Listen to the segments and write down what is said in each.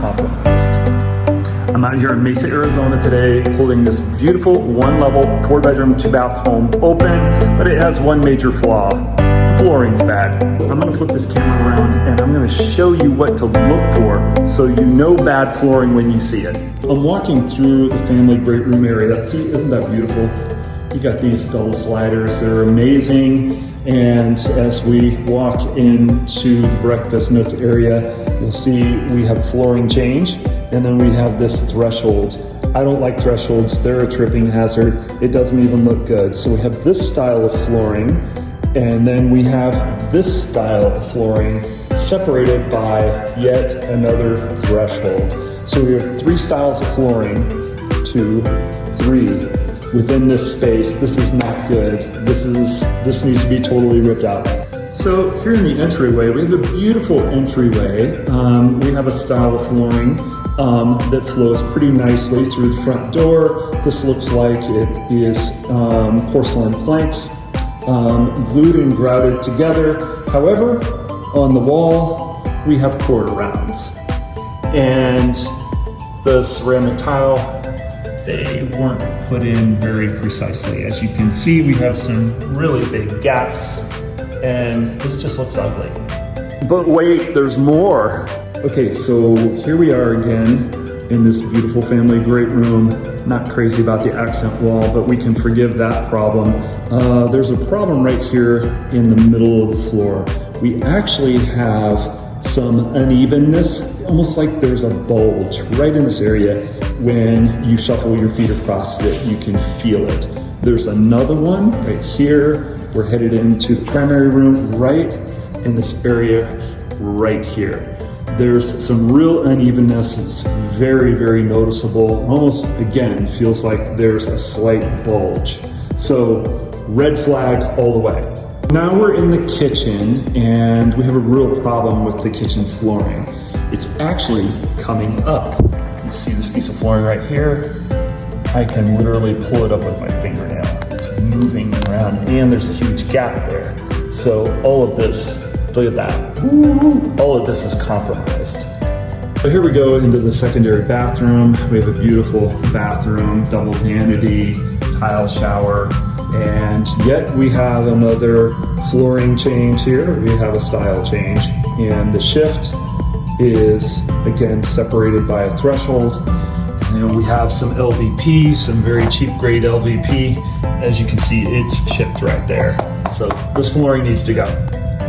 compromised. I'm out here in Mesa, Arizona today, holding this beautiful one-level, 4-bedroom, 2-bath home open, but it has one major flaw. The flooring's bad. I'm gonna flip this camera around and I'm gonna show you what to look for so you know bad flooring when you see it. I'm walking through the family great room area. See, isn't that beautiful? You got these double sliders, they're amazing. And as we walk into the breakfast nook area, you'll see we have a flooring change, and then we have this threshold. I don't like thresholds, they're a tripping hazard. It doesn't even look good. So we have this style of flooring, and then we have this style of flooring separated by yet another threshold. So we have 3 styles of flooring, 2, 3. Within this space. This is not good. This needs to be totally ripped out. So here in the entryway, we have a beautiful entryway. We have a style of flooring that flows pretty nicely through the front door. This looks like it is porcelain planks, glued and grouted together. However, on the wall, we have quarter rounds. And the ceramic tile, they weren't put in very precisely. As you can see, we have some really big gaps, and this just looks ugly. But wait, there's more. Okay, so here we are again in this beautiful family great room. Not crazy about the accent wall, but we can forgive that problem. There's a problem right here in the middle of the floor. We actually have some unevenness, almost like there's a bulge right in this area. When you shuffle your feet across it, you can feel it. There's another one right here. We're headed into the primary room right in this area right here. There's some real unevenness. It's very, very noticeable. Almost, again, feels like there's a slight bulge. So red flag all the way. Now we're in the kitchen and we have a real problem with the kitchen flooring. It's actually coming up. You see this piece of flooring right here? I can literally pull it up with my fingernail. It's moving around and there's a huge gap there. So all of this, look at that. All of this is compromised. So here we go into the secondary bathroom. We have a beautiful bathroom, double vanity, tile shower, and yet we have another flooring change here. We have a style change, and the shift is again separated by a threshold. And we have some LVP, some very cheap grade LVP. As you can see, it's chipped right there. So this flooring needs to go.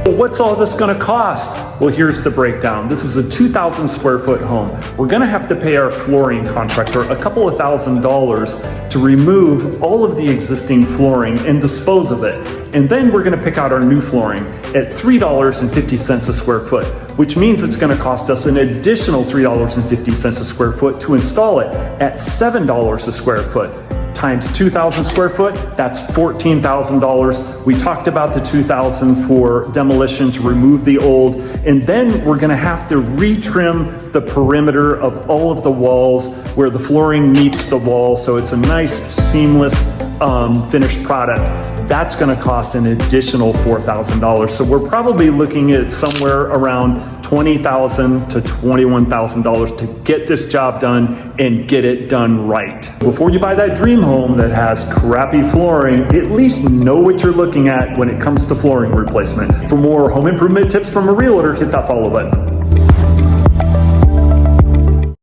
What's all this gonna cost? Well, here's the breakdown. This is a 2,000 square foot home. We're gonna have to pay our flooring contractor a couple of $1,000s to remove all of the existing flooring and dispose of it. And then we're gonna pick out our new flooring at $3.50 a square foot, which means it's gonna cost us an additional $3.50 a square foot to install it at $7 a square foot. Times 2,000 square foot, that's $14,000. We talked about the $2,000 for demolition to remove the old, and then we're gonna have to retrim the perimeter of all of the walls where the flooring meets the wall, so it's a nice, seamless, finished product. That's gonna cost an additional $4,000. So we're probably looking at somewhere around $20,000 to $21,000 to get this job done and get it done right. Before you buy that dream home that has crappy flooring, at least know what you're looking at when it comes to flooring replacement. For more home improvement tips from a realtor, hit that follow button.